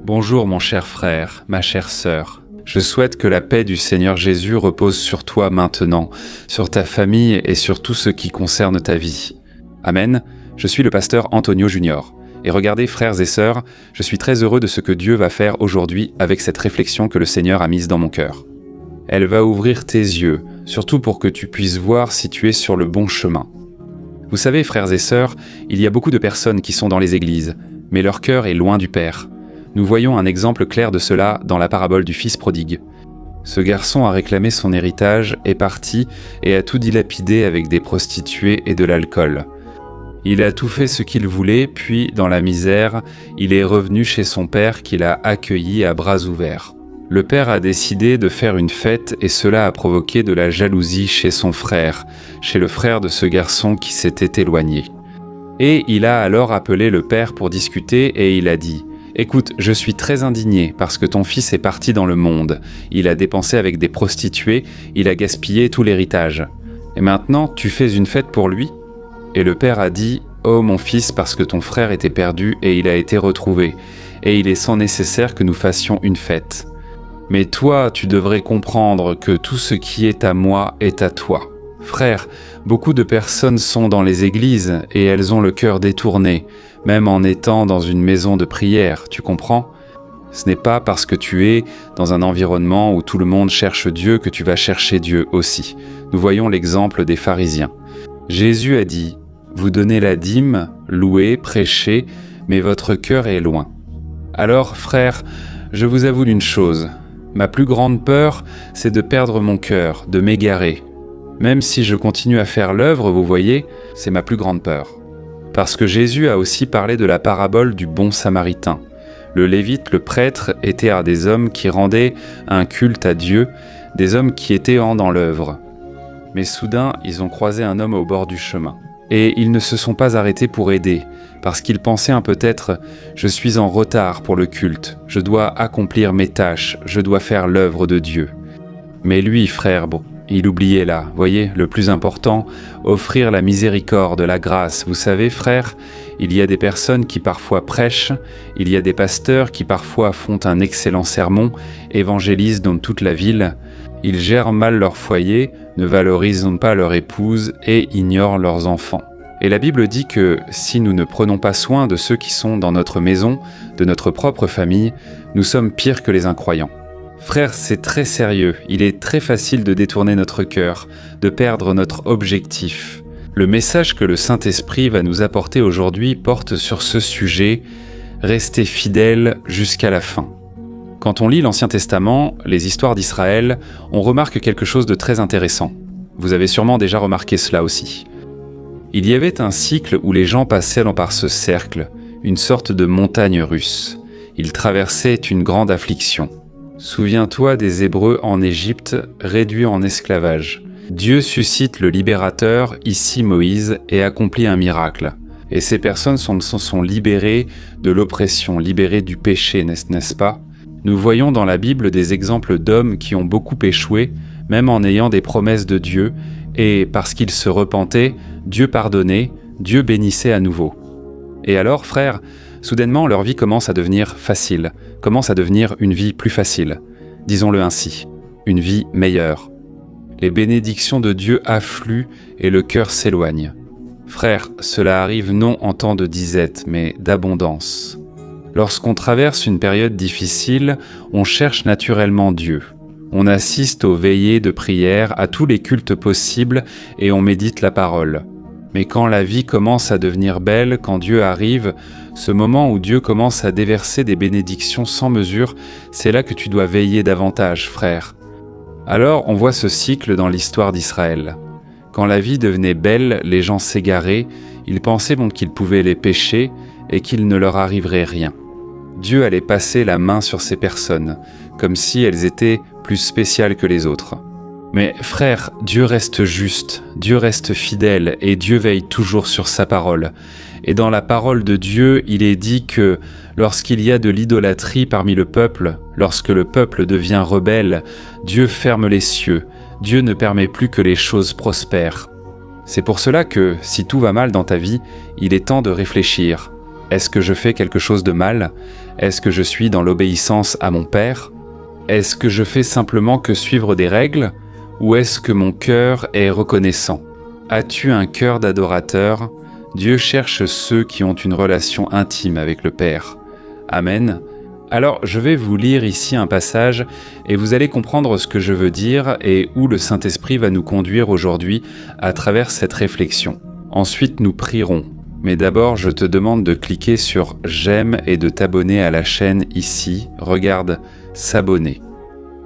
Bonjour mon cher frère, ma chère sœur. Je souhaite que la paix du Seigneur Jésus repose sur toi maintenant, sur ta famille et sur tout ce qui concerne ta vie. Amen. Je suis le pasteur Antonio Junior. Et regardez, frères et sœurs, je suis très heureux de ce que Dieu va faire aujourd'hui avec cette réflexion que le Seigneur a mise dans mon cœur. Elle va ouvrir tes yeux, surtout pour que tu puisses voir si tu es sur le bon chemin. Vous savez, frères et sœurs, il y a beaucoup de personnes qui sont dans les églises, mais leur cœur est loin du Père. Nous voyons un exemple clair de cela dans la parabole du fils prodigue. Ce garçon a réclamé son héritage, est parti et a tout dilapidé avec des prostituées et de l'alcool. Il a tout fait ce qu'il voulait, puis, dans la misère, il est revenu chez son père qu'il a accueilli à bras ouverts. Le père a décidé de faire une fête et cela a provoqué de la jalousie chez son frère, chez le frère de ce garçon qui s'était éloigné. Et il a alors appelé le père pour discuter et il a dit « Écoute, je suis très indigné parce que ton fils est parti dans le monde. Il a dépensé avec des prostituées, il a gaspillé tout l'héritage. Et maintenant, tu fais une fête pour lui ?» Et le père a dit « Oh mon fils, parce que ton frère était perdu et il a été retrouvé, et il est sans nécessaire que nous fassions une fête. Mais toi, tu devrais comprendre que tout ce qui est à moi est à toi. » Frère, beaucoup de personnes sont dans les églises et elles ont le cœur détourné, même en étant dans une maison de prière, tu comprends ? Ce n'est pas parce que tu es dans un environnement où tout le monde cherche Dieu que tu vas chercher Dieu aussi. Nous voyons l'exemple des pharisiens. Jésus a dit « Vous donnez la dîme, louez, prêchez, mais votre cœur est loin. » Alors, frère, je vous avoue une chose. Ma plus grande peur, c'est de perdre mon cœur, de m'égarer. Même si je continue à faire l'œuvre, vous voyez, c'est ma plus grande peur. Parce que Jésus a aussi parlé de la parabole du bon samaritain. Le lévite, le prêtre, était à des hommes qui rendaient un culte à Dieu, des hommes qui étaient dans l'œuvre. Mais soudain, ils ont croisé un homme au bord du chemin. Et ils ne se sont pas arrêtés pour aider, parce qu'ils pensaient peut-être « Je suis en retard pour le culte, je dois accomplir mes tâches, je dois faire l'œuvre de Dieu. » Mais lui, frère, bon, il oubliait là, voyez, le plus important, offrir la miséricorde, la grâce. Vous savez, frère, il y a des personnes qui parfois prêchent, il y a des pasteurs qui parfois font un excellent sermon, évangélisent dans toute la ville. Ils gèrent mal leur foyer, ne valorisent pas leur épouse et ignorent leurs enfants. Et la Bible dit que si nous ne prenons pas soin de ceux qui sont dans notre maison, de notre propre famille, nous sommes pires que les incroyants. Frère, c'est très sérieux, il est très facile de détourner notre cœur, de perdre notre objectif. Le message que le Saint-Esprit va nous apporter aujourd'hui porte sur ce sujet, rester fidèle jusqu'à la fin. Quand on lit l'Ancien Testament, les histoires d'Israël, on remarque quelque chose de très intéressant. Vous avez sûrement déjà remarqué cela aussi. Il y avait un cycle où les gens passaient par ce cercle, une sorte de montagne russe. Ils traversaient une grande affliction. Souviens-toi des Hébreux en Égypte, réduits en esclavage. Dieu suscite le libérateur, ici Moïse, et accomplit un miracle. Et ces personnes sont libérées de l'oppression, libérées du péché, n'est-ce pas ? Nous voyons dans la Bible des exemples d'hommes qui ont beaucoup échoué, même en ayant des promesses de Dieu, et parce qu'ils se repentaient, Dieu pardonnait, Dieu bénissait à nouveau. Et alors, frères, soudainement leur vie commence à devenir facile, commence à devenir une vie plus facile. Disons-le ainsi, une vie meilleure. Les bénédictions de Dieu affluent et le cœur s'éloigne. Frères, cela arrive non en temps de disette, mais d'abondance. Lorsqu'on traverse une période difficile, on cherche naturellement Dieu. On assiste aux veillées de prière, à tous les cultes possibles et on médite la parole. Mais quand la vie commence à devenir belle, quand Dieu arrive, ce moment où Dieu commence à déverser des bénédictions sans mesure, c'est là que tu dois veiller davantage, frère. Alors on voit ce cycle dans l'histoire d'Israël. Quand la vie devenait belle, les gens s'égaraient, ils pensaient qu'ils pouvaient les pécher et qu'il ne leur arriverait rien. Dieu allait passer la main sur ces personnes, comme si elles étaient plus spéciales que les autres. Mais frère, Dieu reste juste, Dieu reste fidèle et Dieu veille toujours sur sa parole. Et dans la parole de Dieu, il est dit que lorsqu'il y a de l'idolâtrie parmi le peuple, lorsque le peuple devient rebelle, Dieu ferme les cieux, Dieu ne permet plus que les choses prospèrent. C'est pour cela que, si tout va mal dans ta vie, il est temps de réfléchir. Est-ce que je fais quelque chose de mal? Est-ce que je suis dans l'obéissance à mon Père? Est-ce que je fais simplement que suivre des règles? Ou est-ce que mon cœur est reconnaissant? As-tu un cœur d'adorateur? Dieu cherche ceux qui ont une relation intime avec le Père. Amen. Alors, je vais vous lire ici un passage et vous allez comprendre ce que je veux dire et où le Saint-Esprit va nous conduire aujourd'hui à travers cette réflexion. Ensuite, nous prierons. Mais d'abord, je te demande de cliquer sur « J'aime » et de t'abonner à la chaîne ici. Regarde « S'abonner ».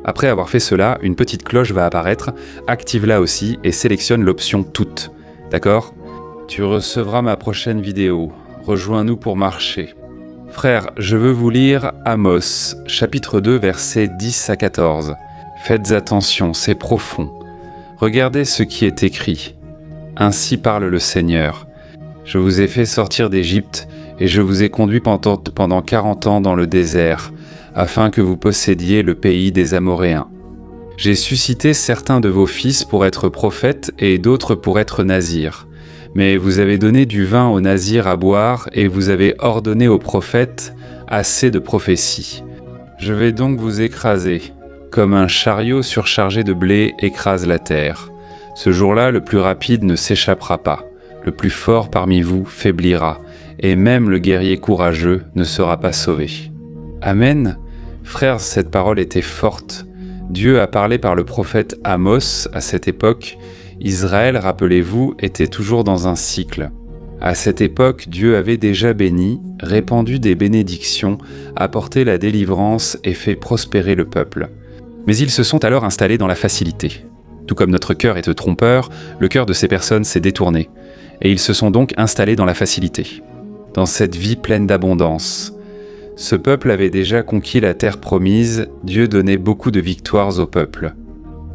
Après avoir fait cela, une petite cloche va apparaître. Active-la aussi et sélectionne l'option « Toutes ». D'accord ? Tu recevras ma prochaine vidéo. Rejoins-nous pour marcher. Frères, je veux vous lire Amos, chapitre 2, versets 10 à 14. Faites attention, c'est profond. Regardez ce qui est écrit. Ainsi parle le Seigneur. Je vous ai fait sortir d'Égypte et je vous ai conduit pendant 40 ans dans le désert, afin que vous possédiez le pays des Amoréens. J'ai suscité certains de vos fils pour être prophètes et d'autres pour être nazirs. Mais vous avez donné du vin aux nazirs à boire et vous avez ordonné aux prophètes assez de prophéties. Je vais donc vous écraser, comme un chariot surchargé de blé écrase la terre. Ce jour-là, le plus rapide ne s'échappera pas. Le plus fort parmi vous faiblira, et même le guerrier courageux ne sera pas sauvé. Amen. Frères, cette parole était forte. Dieu a parlé par le prophète Amos à cette époque. Israël, rappelez-vous, était toujours dans un cycle. À cette époque, Dieu avait déjà béni, répandu des bénédictions, apporté la délivrance et fait prospérer le peuple. Mais ils se sont alors installés dans la facilité. Tout comme notre cœur est trompeur, le cœur de ces personnes s'est détourné. Et ils se sont donc installés dans la facilité, dans cette vie pleine d'abondance. Ce peuple avait déjà conquis la terre promise, Dieu donnait beaucoup de victoires au peuple.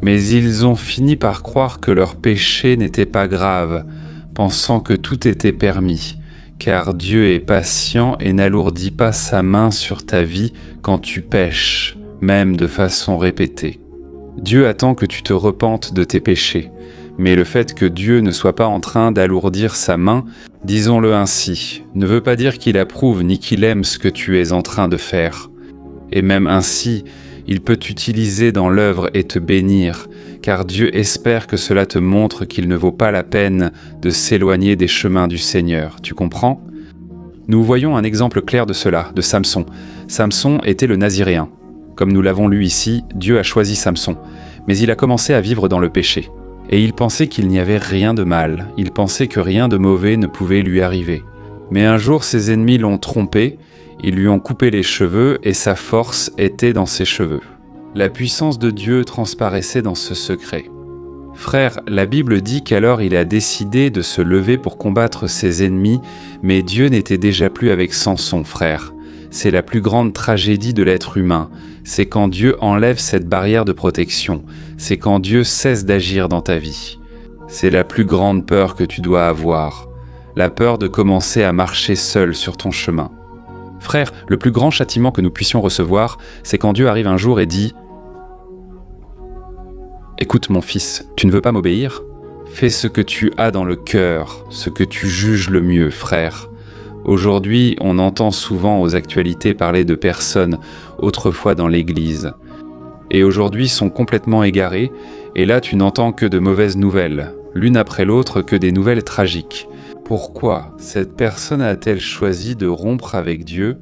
Mais ils ont fini par croire que leur péché n'était pas grave, pensant que tout était permis, car Dieu est patient et n'alourdit pas sa main sur ta vie quand tu pèches, même de façon répétée. Dieu attend que tu te repentes de tes péchés, mais le fait que Dieu ne soit pas en train d'alourdir sa main, disons-le ainsi, ne veut pas dire qu'il approuve ni qu'il aime ce que tu es en train de faire. Et même ainsi, il peut t'utiliser dans l'œuvre et te bénir, car Dieu espère que cela te montre qu'il ne vaut pas la peine de s'éloigner des chemins du Seigneur. Tu comprends ? Nous voyons un exemple clair de cela, de Samson. Samson était le Naziréen. Comme nous l'avons lu ici, Dieu a choisi Samson, mais il a commencé à vivre dans le péché. Et il pensait qu'il n'y avait rien de mal, il pensait que rien de mauvais ne pouvait lui arriver. Mais un jour, ses ennemis l'ont trompé, ils lui ont coupé les cheveux et sa force était dans ses cheveux. La puissance de Dieu transparaissait dans ce secret. Frère, la Bible dit qu'alors il a décidé de se lever pour combattre ses ennemis, mais Dieu n'était déjà plus avec Samson, frère. C'est la plus grande tragédie de l'être humain. C'est quand Dieu enlève cette barrière de protection. C'est quand Dieu cesse d'agir dans ta vie. C'est la plus grande peur que tu dois avoir. La peur de commencer à marcher seul sur ton chemin. Frère, le plus grand châtiment que nous puissions recevoir, c'est quand Dieu arrive un jour et dit « Écoute mon fils, tu ne veux pas m'obéir ? Fais ce que tu as dans le cœur, ce que tu juges le mieux, frère. » Aujourd'hui, on entend souvent aux actualités parler de personnes autrefois dans l'Église. Et aujourd'hui sont complètement égarées, et là tu n'entends que de mauvaises nouvelles, l'une après l'autre que des nouvelles tragiques. Pourquoi cette personne a-t-elle choisi de rompre avec Dieu ?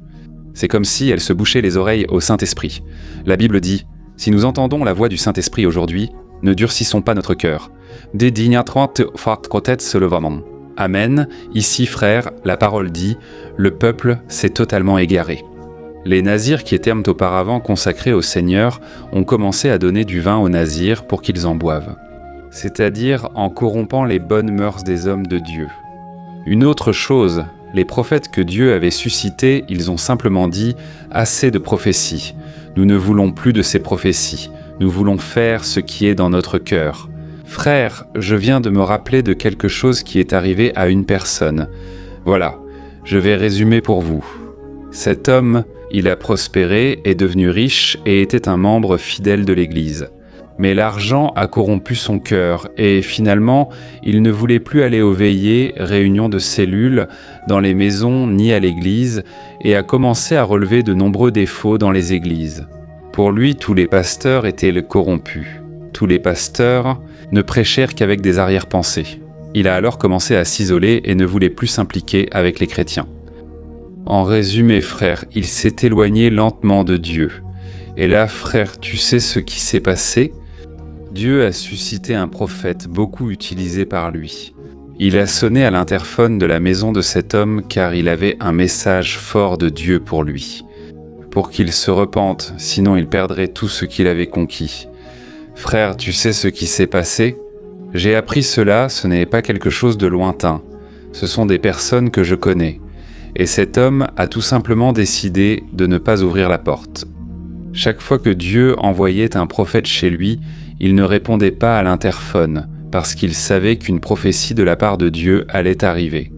C'est comme si elle se bouchait les oreilles au Saint-Esprit. La Bible dit « Si nous entendons la voix du Saint-Esprit aujourd'hui, ne durcissons pas notre cœur. » Amen. Ici, frère, la parole dit « Le peuple s'est totalement égaré ». Les nazirs qui étaient auparavant consacrés au Seigneur ont commencé à donner du vin aux nazirs pour qu'ils en boivent, c'est-à-dire en corrompant les bonnes mœurs des hommes de Dieu. Une autre chose, les prophètes que Dieu avait suscités, ils ont simplement dit « Assez de prophéties. Nous ne voulons plus de ces prophéties. Nous voulons faire ce qui est dans notre cœur. » Frère, je viens de me rappeler de quelque chose qui est arrivé à une personne. Voilà, je vais résumer pour vous. Cet homme, il a prospéré, est devenu riche et était un membre fidèle de l'Église. Mais l'argent a corrompu son cœur et finalement, il ne voulait plus aller aux veillées, réunions de cellules, dans les maisons ni à l'église et a commencé à relever de nombreux défauts dans les églises. Pour lui, tous les pasteurs étaient corrompus. Tous les pasteurs ne prêchèrent qu'avec des arrière-pensées. Il a alors commencé à s'isoler et ne voulait plus s'impliquer avec les chrétiens. En résumé, frère, il s'est éloigné lentement de Dieu. Et là, frère, tu sais ce qui s'est passé ? Dieu a suscité un prophète beaucoup utilisé par lui. Il a sonné à l'interphone de la maison de cet homme car il avait un message fort de Dieu pour lui. Pour qu'il se repente, sinon il perdrait tout ce qu'il avait conquis. Frère, tu sais ce qui s'est passé ? J'ai appris cela, ce n'est pas quelque chose de lointain. Ce sont des personnes que je connais. Et cet homme a tout simplement décidé de ne pas ouvrir la porte. Chaque fois que Dieu envoyait un prophète chez lui, il ne répondait pas à l'interphone, parce qu'il savait qu'une prophétie de la part de Dieu allait arriver.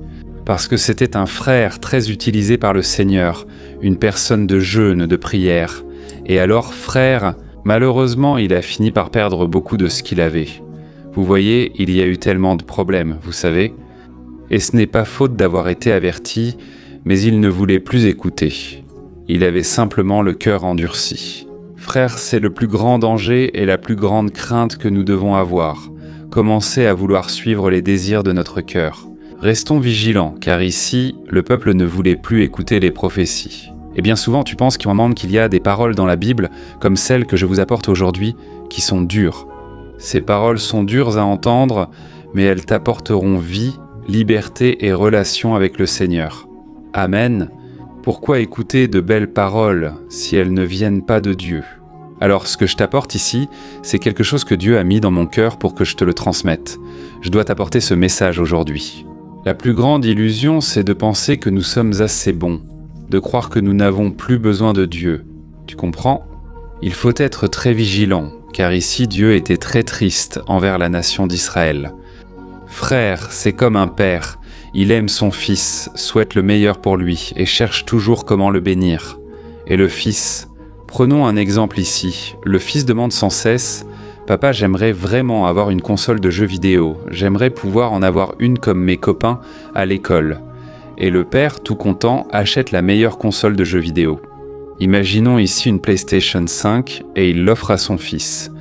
Parce que c'était un frère très utilisé par le Seigneur, une personne de jeûne, de prière. Et alors, frère, malheureusement, il a fini par perdre beaucoup de ce qu'il avait. Vous voyez, il y a eu tellement de problèmes, vous savez. Et ce n'est pas faute d'avoir été averti, mais il ne voulait plus écouter. Il avait simplement le cœur endurci. Frère, c'est le plus grand danger et la plus grande crainte que nous devons avoir. Commencer à vouloir suivre les désirs de notre cœur. Restons vigilants, car ici, le peuple ne voulait plus écouter les prophéties. Et bien souvent, tu penses qu'il y a des paroles dans la Bible, comme celles que je vous apporte aujourd'hui, qui sont dures. Ces paroles sont dures à entendre, mais elles t'apporteront vie, liberté et relation avec le Seigneur. Amen. Pourquoi écouter de belles paroles si elles ne viennent pas de Dieu ? Alors, ce que je t'apporte ici, c'est quelque chose que Dieu a mis dans mon cœur pour que je te le transmette. Je dois t'apporter ce message aujourd'hui. La plus grande illusion, c'est de penser que nous sommes assez bons, de croire que nous n'avons plus besoin de Dieu. Tu comprends ? Il faut être très vigilant, car ici Dieu était très triste envers la nation d'Israël. Frère, c'est comme un père. Il aime son fils, souhaite le meilleur pour lui et cherche toujours comment le bénir. Et le fils, prenons un exemple ici. Le fils demande sans cesse « Papa, j'aimerais vraiment avoir une console de jeux vidéo. J'aimerais pouvoir en avoir une comme mes copains à l'école. » Et le père, tout content, achète la meilleure console de jeux vidéo. Imaginons ici une PlayStation 5 et il l'offre à son fils.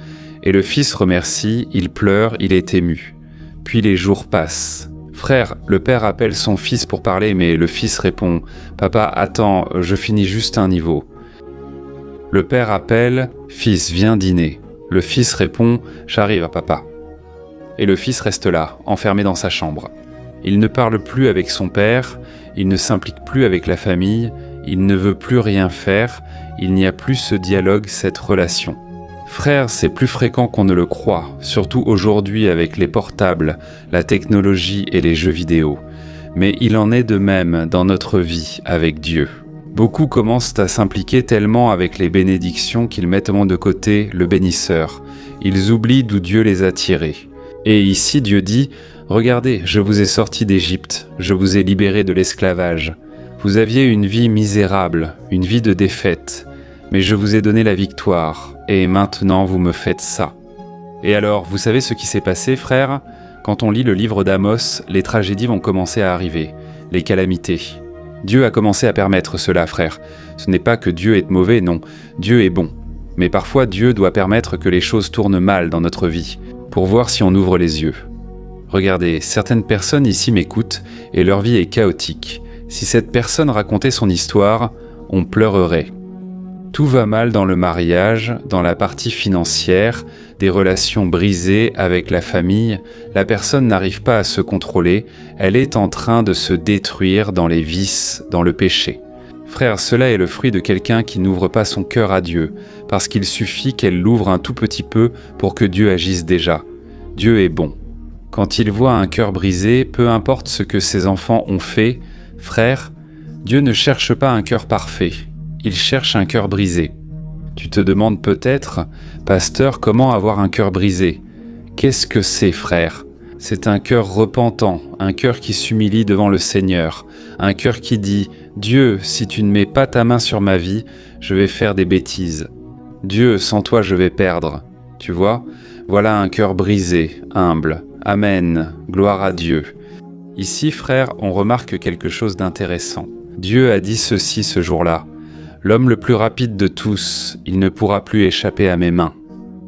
Et le fils remercie, il pleure, il est ému. Puis les jours passent. Frère, le père appelle son fils pour parler, mais le fils répond « Papa, attends, je finis juste un niveau. » Le père appelle « Fils, viens dîner. » Le fils répond « J'arrive, papa. » Et le fils reste là, enfermé dans sa chambre. Il ne parle plus avec son père, il ne s'implique plus avec la famille, il ne veut plus rien faire, il n'y a plus ce dialogue, cette relation. Frère, c'est plus fréquent qu'on ne le croit, surtout aujourd'hui avec les portables, la technologie et les jeux vidéo. Mais il en est de même dans notre vie avec Dieu. Beaucoup commencent à s'impliquer tellement avec les bénédictions qu'ils mettent de côté le bénisseur. Ils oublient d'où Dieu les a tirés. Et ici Dieu dit « Regardez, je vous ai sortis d'Égypte, je vous ai libérés de l'esclavage. Vous aviez une vie misérable, une vie de défaite. Mais je vous ai donné la victoire, et maintenant vous me faites ça. » Et alors, vous savez ce qui s'est passé, frère ? Quand on lit le livre d'Amos, les tragédies vont commencer à arriver, les calamités. Dieu a commencé à permettre cela, frère. Ce n'est pas que Dieu est mauvais, non. Dieu est bon. Mais parfois, Dieu doit permettre que les choses tournent mal dans notre vie, pour voir si on ouvre les yeux. Regardez, certaines personnes ici m'écoutent, et leur vie est chaotique. Si cette personne racontait son histoire, on pleurerait. Tout va mal dans le mariage, dans la partie financière, des relations brisées avec la famille, la personne n'arrive pas à se contrôler, elle est en train de se détruire dans les vices, dans le péché. Frère, cela est le fruit de quelqu'un qui n'ouvre pas son cœur à Dieu, parce qu'il suffit qu'elle l'ouvre un tout petit peu pour que Dieu agisse déjà. Dieu est bon. Quand il voit un cœur brisé, peu importe ce que ses enfants ont fait, frère, Dieu ne cherche pas un cœur parfait. Il cherche un cœur brisé. Tu te demandes peut-être, pasteur, comment avoir un cœur brisé ? Qu'est-ce que c'est, frère ? C'est un cœur repentant, un cœur qui s'humilie devant le Seigneur, un cœur qui dit « Dieu, si tu ne mets pas ta main sur ma vie, je vais faire des bêtises. Dieu, sans toi, je vais perdre. Tu vois, voilà un cœur brisé, humble. Amen, gloire à Dieu. Ici, frère, on remarque quelque chose d'intéressant. Dieu a dit ceci ce jour-là. L'homme le plus rapide de tous, il ne pourra plus échapper à mes mains.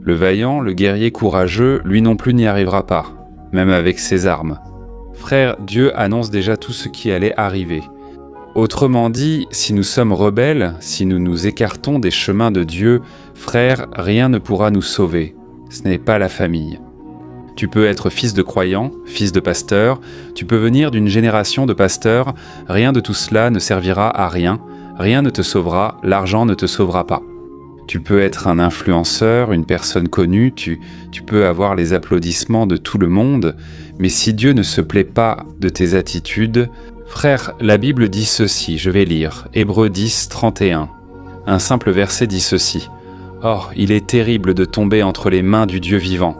Le vaillant, le guerrier courageux, lui non plus n'y arrivera pas, même avec ses armes. Frère, Dieu annonce déjà tout ce qui allait arriver. Autrement dit, si nous sommes rebelles, si nous nous écartons des chemins de Dieu, frère, rien ne pourra nous sauver. Ce n'est pas la famille. Tu peux être fils de croyant, fils de pasteur, tu peux venir d'une génération de pasteurs, rien de tout cela ne servira à rien, rien ne te sauvera, l'argent ne te sauvera pas. Tu peux être un influenceur, une personne connue, tu peux avoir les applaudissements de tout le monde, mais si Dieu ne se plaît pas de tes attitudes, frère, la Bible dit ceci, je vais lire, Hébreux 10, 31. Un simple verset dit ceci. Oh, il est terrible de tomber entre les mains du Dieu vivant.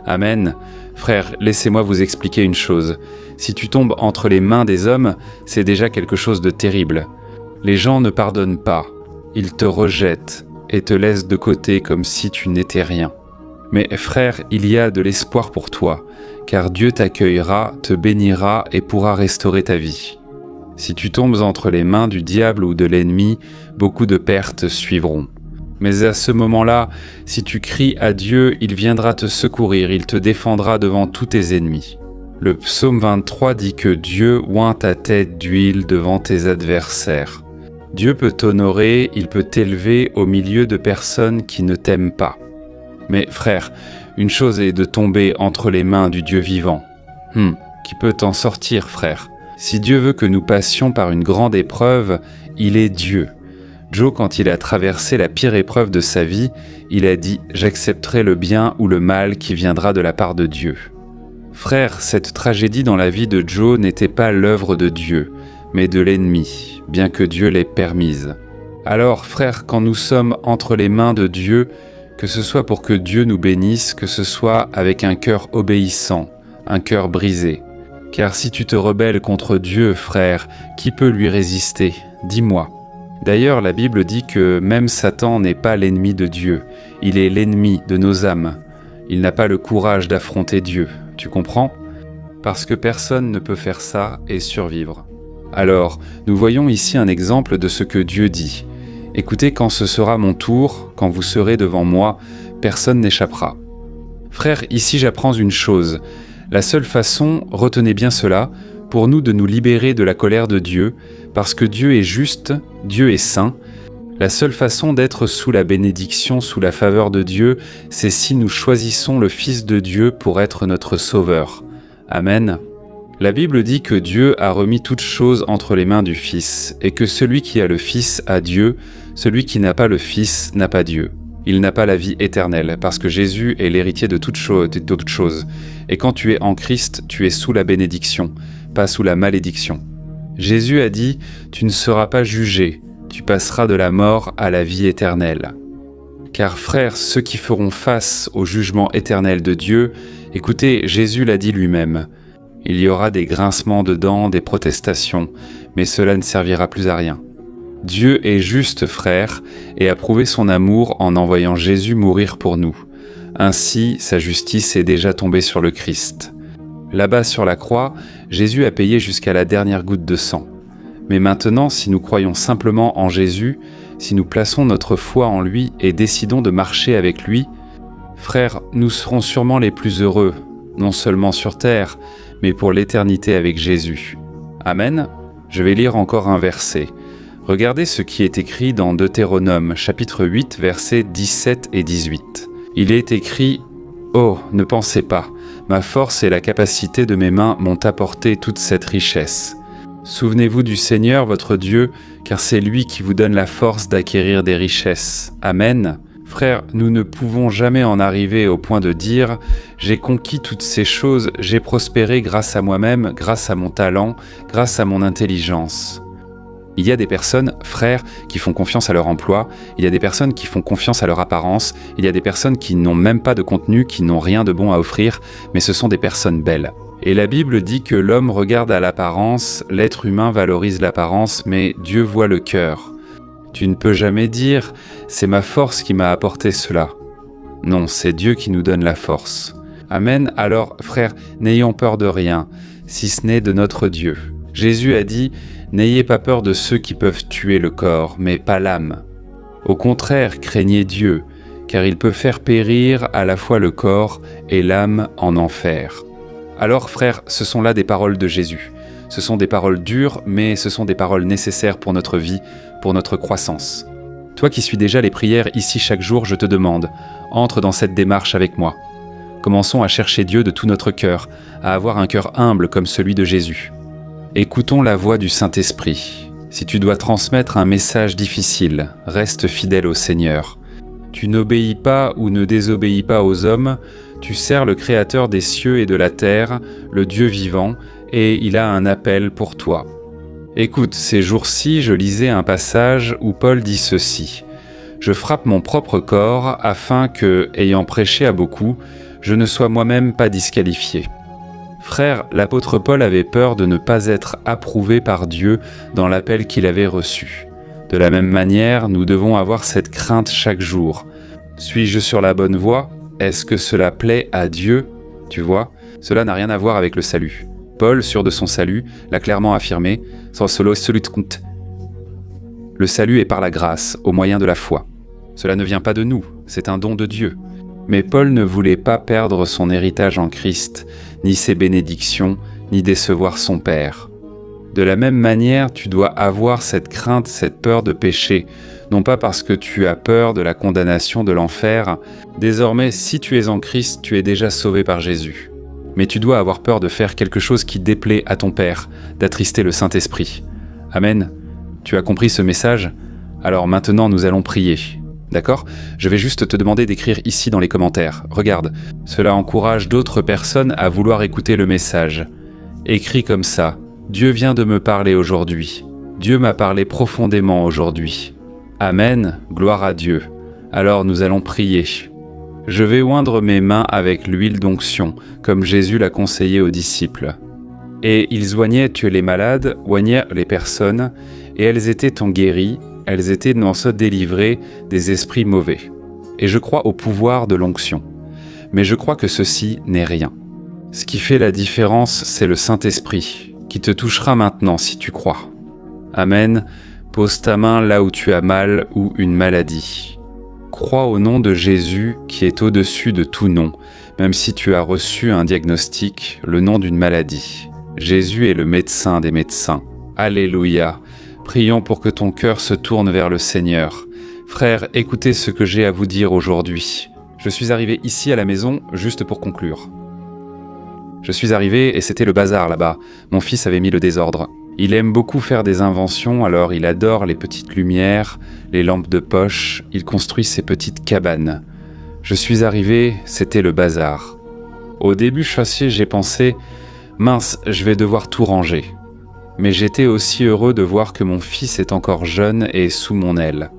Amen. Frère, laissez-moi vous expliquer une chose. Si tu tombes entre les mains des hommes, c'est déjà quelque chose de terrible. Les gens ne pardonnent pas. Ils te rejettent et te laissent de côté comme si tu n'étais rien. Mais frère, il y a de l'espoir pour toi, car Dieu t'accueillera, te bénira et pourra restaurer ta vie. Si tu tombes entre les mains du diable ou de l'ennemi, beaucoup de pertes suivront. Mais à ce moment-là, si tu cries à Dieu, il viendra te secourir, il te défendra devant tous tes ennemis. Le psaume 23 dit que Dieu oint ta tête d'huile devant tes adversaires. Dieu peut t'honorer, il peut t'élever au milieu de personnes qui ne t'aiment pas. Mais frère, une chose est de tomber entre les mains du Dieu vivant. Qui peut t'en sortir, frère? Si Dieu veut que nous passions par une grande épreuve, il est Dieu. Joe, quand il a traversé la pire épreuve de sa vie, il a dit « J'accepterai le bien ou le mal qui viendra de la part de Dieu ». Frère, cette tragédie dans la vie de Joe n'était pas l'œuvre de Dieu, mais de l'ennemi, bien que Dieu l'ait permise. Alors, frère, quand nous sommes entre les mains de Dieu, que ce soit pour que Dieu nous bénisse, que ce soit avec un cœur obéissant, un cœur brisé. Car si tu te rebelles contre Dieu, frère, qui peut lui résister? Dis-moi. D'ailleurs, la Bible dit que même Satan n'est pas l'ennemi de Dieu, il est l'ennemi de nos âmes. Il n'a pas le courage d'affronter Dieu, tu comprends? Parce que personne ne peut faire ça et survivre. Alors, nous voyons ici un exemple de ce que Dieu dit. Écoutez, quand ce sera mon tour, quand vous serez devant moi, personne n'échappera. Frère, ici j'apprends une chose. La seule façon, retenez bien cela, pour nous de nous libérer de la colère de Dieu, parce que Dieu est juste, Dieu est saint, la seule façon d'être sous la bénédiction, sous la faveur de Dieu, c'est si nous choisissons le Fils de Dieu pour être notre Sauveur. Amen. La Bible dit que Dieu a remis toutes choses entre les mains du Fils, et que celui qui a le Fils a Dieu, celui qui n'a pas le Fils n'a pas Dieu. Il n'a pas la vie éternelle, parce que Jésus est l'héritier de toutes choses. Et quand tu es en Christ, tu es sous la bénédiction, pas sous la malédiction. Jésus a dit « Tu ne seras pas jugé, tu passeras de la mort à la vie éternelle. » Car frères, ceux qui feront face au jugement éternel de Dieu, écoutez, Jésus l'a dit lui-même, il y aura des grincements de dents, des protestations, mais cela ne servira plus à rien. Dieu est juste, frère, et a prouvé son amour en envoyant Jésus mourir pour nous. Ainsi, sa justice est déjà tombée sur le Christ. Là-bas sur la croix, Jésus a payé jusqu'à la dernière goutte de sang. Mais maintenant, si nous croyons simplement en Jésus, si nous plaçons notre foi en lui et décidons de marcher avec lui, frères, nous serons sûrement les plus heureux, non seulement sur terre, mais pour l'éternité avec Jésus. Amen. Je vais lire encore un verset. Regardez ce qui est écrit dans Deutéronome, chapitre 8, versets 17 et 18. Il est écrit « Oh, ne pensez pas, ma force et la capacité de mes mains m'ont apporté toute cette richesse. Souvenez-vous du Seigneur, votre Dieu, car c'est lui qui vous donne la force d'acquérir des richesses. Amen. » Frères, nous ne pouvons jamais en arriver au point de dire « J'ai conquis toutes ces choses, j'ai prospéré grâce à moi-même, grâce à mon talent, grâce à mon intelligence. » Il y a des personnes, frères, qui font confiance à leur emploi, il y a des personnes qui font confiance à leur apparence, il y a des personnes qui n'ont même pas de contenu, qui n'ont rien de bon à offrir, mais ce sont des personnes belles. Et la Bible dit que l'homme regarde à l'apparence, l'être humain valorise l'apparence, mais Dieu voit le cœur. Tu ne peux jamais dire « c'est ma force qui m'a apporté cela ». Non, c'est Dieu qui nous donne la force. Amen. Alors, frères, n'ayons peur de rien, si ce n'est de notre Dieu. Jésus a dit « N'ayez pas peur de ceux qui peuvent tuer le corps, mais pas l'âme. Au contraire, craignez Dieu, car il peut faire périr à la fois le corps et l'âme en enfer. » Alors, frères, ce sont là des paroles de Jésus. Ce sont des paroles dures, mais ce sont des paroles nécessaires pour notre vie, pour notre croissance. Toi qui suis déjà les prières ici chaque jour, je te demande, entre dans cette démarche avec moi. Commençons à chercher Dieu de tout notre cœur, à avoir un cœur humble comme celui de Jésus. Écoutons la voix du Saint-Esprit. Si tu dois transmettre un message difficile, reste fidèle au Seigneur. Tu n'obéis pas ou ne désobéis pas aux hommes, tu sers le Créateur des cieux et de la terre, le Dieu vivant, et il a un appel pour toi. Écoute, ces jours-ci, je lisais un passage où Paul dit ceci. « Je frappe mon propre corps afin que, ayant prêché à beaucoup, je ne sois moi-même pas disqualifié. » Frère, l'apôtre Paul avait peur de ne pas être approuvé par Dieu dans l'appel qu'il avait reçu. De la même manière, nous devons avoir cette crainte chaque jour. Suis-je sur la bonne voie ? Est-ce que cela plaît à Dieu ? Tu vois, cela n'a rien à voir avec le salut. Paul, sûr de son salut, l'a clairement affirmé, sans solo solutkunt. Le salut est par la grâce, au moyen de la foi. Cela ne vient pas de nous, c'est un don de Dieu. Mais Paul ne voulait pas perdre son héritage en Christ, ni ses bénédictions, ni décevoir son Père. De la même manière, tu dois avoir cette crainte, cette peur de pécher, non pas parce que tu as peur de la condamnation de l'enfer. Désormais, si tu es en Christ, tu es déjà sauvé par Jésus. Mais tu dois avoir peur de faire quelque chose qui déplaît à ton Père, d'attrister le Saint-Esprit. Amen. Tu as compris ce message ? Alors maintenant, nous allons prier. D'accord ? Je vais juste te demander d'écrire ici dans les commentaires. Regarde, cela encourage d'autres personnes à vouloir écouter le message. Écris comme ça. Dieu vient de me parler aujourd'hui. Dieu m'a parlé profondément aujourd'hui. Amen, gloire à Dieu. Alors nous allons prier. Je vais oindre mes mains avec l'huile d'onction, comme Jésus l'a conseillé aux disciples. Et ils oignaient les malades, oignaient les personnes, et elles étaient en guéries, elles étaient dans se délivrer des esprits mauvais. Et je crois au pouvoir de l'onction. Mais je crois que ceci n'est rien. Ce qui fait la différence, c'est le Saint-Esprit, qui te touchera maintenant si tu crois. Amen. Pose ta main là où tu as mal ou une maladie. Crois au nom de Jésus qui est au-dessus de tout nom, même si tu as reçu un diagnostic, le nom d'une maladie. Jésus est le médecin des médecins. Alléluia. Prions pour que ton cœur se tourne vers le Seigneur. Frères, écoutez ce que j'ai à vous dire aujourd'hui. Je suis arrivé ici à la maison juste pour conclure. Je suis arrivé et c'était le bazar là-bas. Mon fils avait mis le désordre. Il aime beaucoup faire des inventions, alors il adore les petites lumières, les lampes de poche, il construit ses petites cabanes. Je suis arrivé, c'était le bazar. Au début, j'ai pensé « Mince, je vais devoir tout ranger ». Mais j'étais aussi heureux de voir que mon fils est encore jeune et sous mon aile.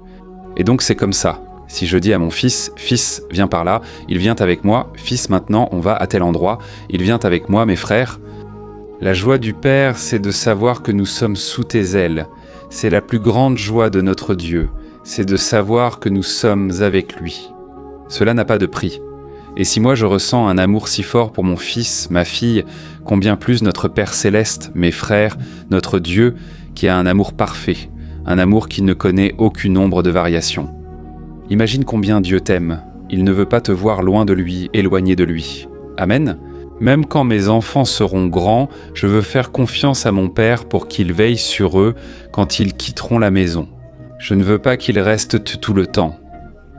Et donc c'est comme ça. Si je dis à mon fils « Fils, viens par là », il vient avec moi. « Fils, maintenant, on va à tel endroit », il vient avec moi, mes frères. La joie du Père, c'est de savoir que nous sommes sous tes ailes. C'est la plus grande joie de notre Dieu. C'est de savoir que nous sommes avec lui. Cela n'a pas de prix. Et si moi je ressens un amour si fort pour mon fils, ma fille, combien plus notre Père Céleste, mes frères, notre Dieu, qui a un amour parfait, un amour qui ne connaît aucune ombre de variation. Imagine combien Dieu t'aime. Il ne veut pas te voir loin de lui, éloigné de lui. Amen. Même quand mes enfants seront grands, je veux faire confiance à mon Père pour qu'il veille sur eux quand ils quitteront la maison. Je ne veux pas qu'ils restent tout le temps.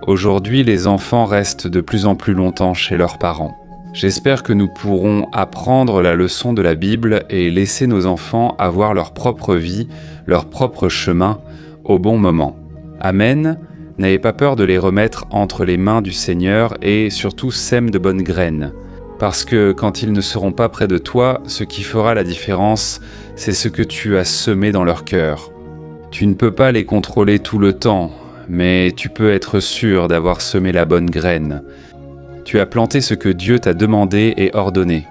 Aujourd'hui, les enfants restent de plus en plus longtemps chez leurs parents. J'espère que nous pourrons apprendre la leçon de la Bible et laisser nos enfants avoir leur propre vie, leur propre chemin, au bon moment. Amen. N'ayez pas peur de les remettre entre les mains du Seigneur et surtout sème de bonnes graines. Parce que quand ils ne seront pas près de toi, ce qui fera la différence, c'est ce que tu as semé dans leur cœur. Tu ne peux pas les contrôler tout le temps, mais tu peux être sûr d'avoir semé la bonne graine. Tu as planté ce que Dieu t'a demandé et ordonné.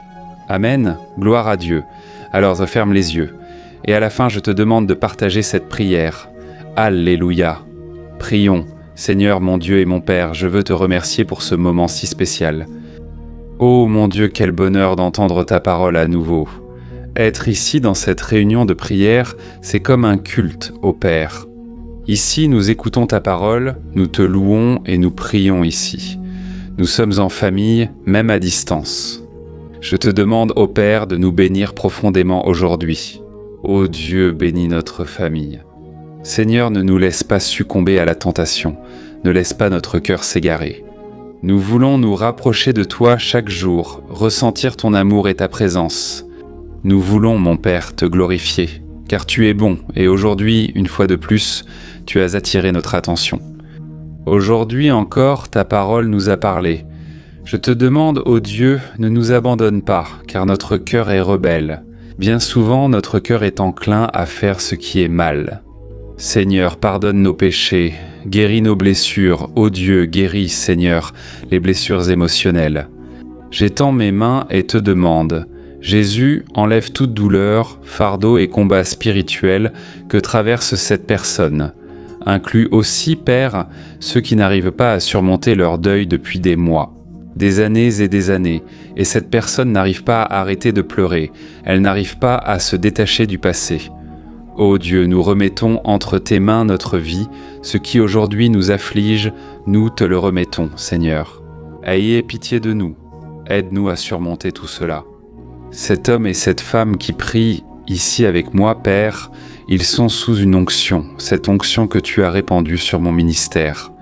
Amen, gloire à Dieu. Alors ferme les yeux. Et à la fin, je te demande de partager cette prière. Alléluia. Prions. Seigneur mon Dieu et mon Père, je veux te remercier pour ce moment si spécial. Ô mon Dieu, quel bonheur d'entendre ta parole à nouveau. Être ici dans cette réunion de prière, c'est comme un culte au Père. Ici, nous écoutons ta parole, nous te louons et nous prions ici. Nous sommes en famille, même à distance. Je te demande, ô Père, de nous bénir profondément aujourd'hui. Ô Dieu, bénis notre famille. Seigneur, ne nous laisse pas succomber à la tentation, ne laisse pas notre cœur s'égarer. Nous voulons nous rapprocher de toi chaque jour, ressentir ton amour et ta présence. Nous voulons, mon Père, te glorifier, car tu es bon, et aujourd'hui, une fois de plus, tu as attiré notre attention. Aujourd'hui encore, ta parole nous a parlé. Je te demande, ô Dieu, ne nous abandonne pas, car notre cœur est rebelle. Bien souvent, notre cœur est enclin à faire ce qui est mal. Seigneur, pardonne nos péchés, guéris nos blessures, ô Dieu, guéris, Seigneur, les blessures émotionnelles. J'étends mes mains et te demande, Jésus, enlève toute douleur, fardeau et combat spirituel que traverse cette personne. Inclus aussi, Père, ceux qui n'arrivent pas à surmonter leur deuil depuis des mois, des années, et cette personne n'arrive pas à arrêter de pleurer, elle n'arrive pas à se détacher du passé. Ô Dieu, nous remettons entre tes mains notre vie, ce qui aujourd'hui nous afflige, nous te le remettons, Seigneur. Ayez pitié de nous, aide-nous à surmonter tout cela. Cet homme et cette femme qui prient ici avec moi, Père, ils sont sous une onction, cette onction que tu as répandue sur mon ministère.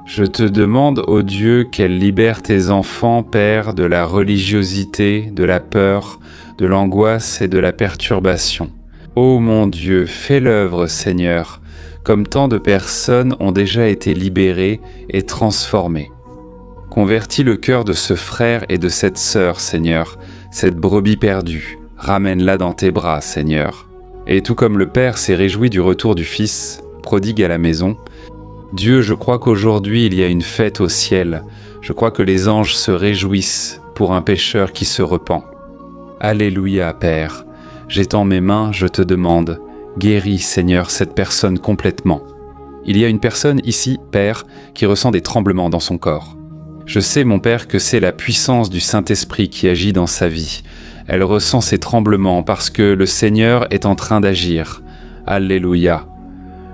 Je te demande, ô Dieu, qu'elle libère tes enfants, Père, de la religiosité, de la peur, de l'angoisse et de la perturbation. Ô mon Dieu, fais l'œuvre, Seigneur, comme tant de personnes ont déjà été libérées et transformées. Convertis le cœur de ce frère et de cette sœur, Seigneur, cette brebis perdue. Ramène-la dans tes bras, Seigneur. Et tout comme le Père s'est réjoui du retour du Fils, prodigue à la maison, Dieu, je crois qu'aujourd'hui il y a une fête au ciel. Je crois que les anges se réjouissent pour un pécheur qui se repent. Alléluia, Père. J'étends mes mains, je te demande, guéris, Seigneur, cette personne complètement. Il y a une personne ici, Père, qui ressent des tremblements dans son corps. Je sais, mon Père, que c'est la puissance du Saint-Esprit qui agit dans sa vie. Elle ressent ces tremblements parce que le Seigneur est en train d'agir. Alléluia.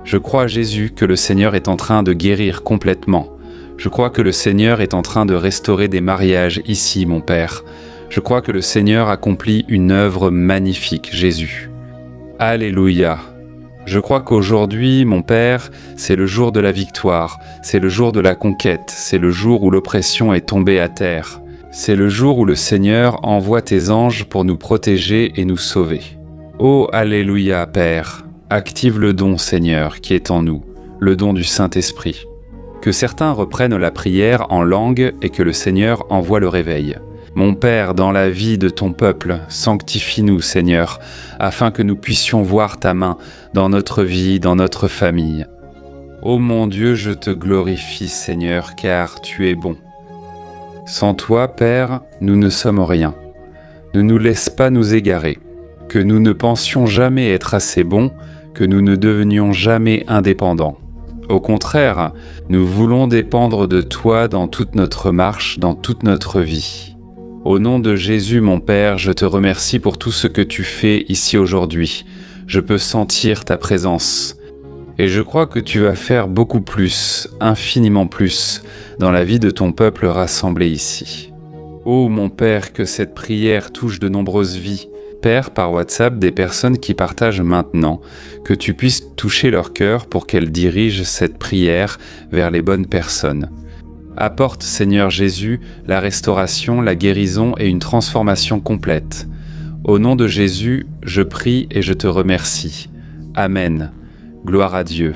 Je crois, Jésus, que le Seigneur est en train de guérir complètement. Je crois que le Seigneur est en train de restaurer des mariages ici, mon Père. Je crois que le Seigneur accomplit une œuvre magnifique, Jésus. Alléluia. Je crois qu'aujourd'hui, mon Père, c'est le jour de la victoire, c'est le jour de la conquête, c'est le jour où l'oppression est tombée à terre. C'est le jour où le Seigneur envoie tes anges pour nous protéger et nous sauver. Ô Alléluia, Père, active le don, Seigneur, qui est en nous, le don du Saint-Esprit. Que certains reprennent la prière en langue et que le Seigneur envoie le réveil. Mon Père, dans la vie de ton peuple, sanctifie-nous, Seigneur, afin que nous puissions voir ta main dans notre vie, dans notre famille. Ô mon Dieu, je te glorifie, Seigneur, car tu es bon. Sans toi, Père, nous ne sommes rien. Ne nous laisse pas nous égarer. Que nous ne pensions jamais être assez bons, que nous ne devenions jamais indépendants. Au contraire, nous voulons dépendre de toi dans toute notre marche, dans toute notre vie. Au nom de Jésus, mon Père, je te remercie pour tout ce que tu fais ici aujourd'hui. Je peux sentir ta présence. Et je crois que tu vas faire beaucoup plus, infiniment plus, dans la vie de ton peuple rassemblé ici. Ô mon Père, que cette prière touche de nombreuses vies. Père, par WhatsApp, des personnes qui partagent maintenant, que tu puisses toucher leur cœur pour qu'elles dirigent cette prière vers les bonnes personnes. Apporte, Seigneur Jésus, la restauration, la guérison et une transformation complète. Au nom de Jésus, je prie et je te remercie. Amen. Gloire à Dieu.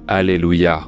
Alléluia.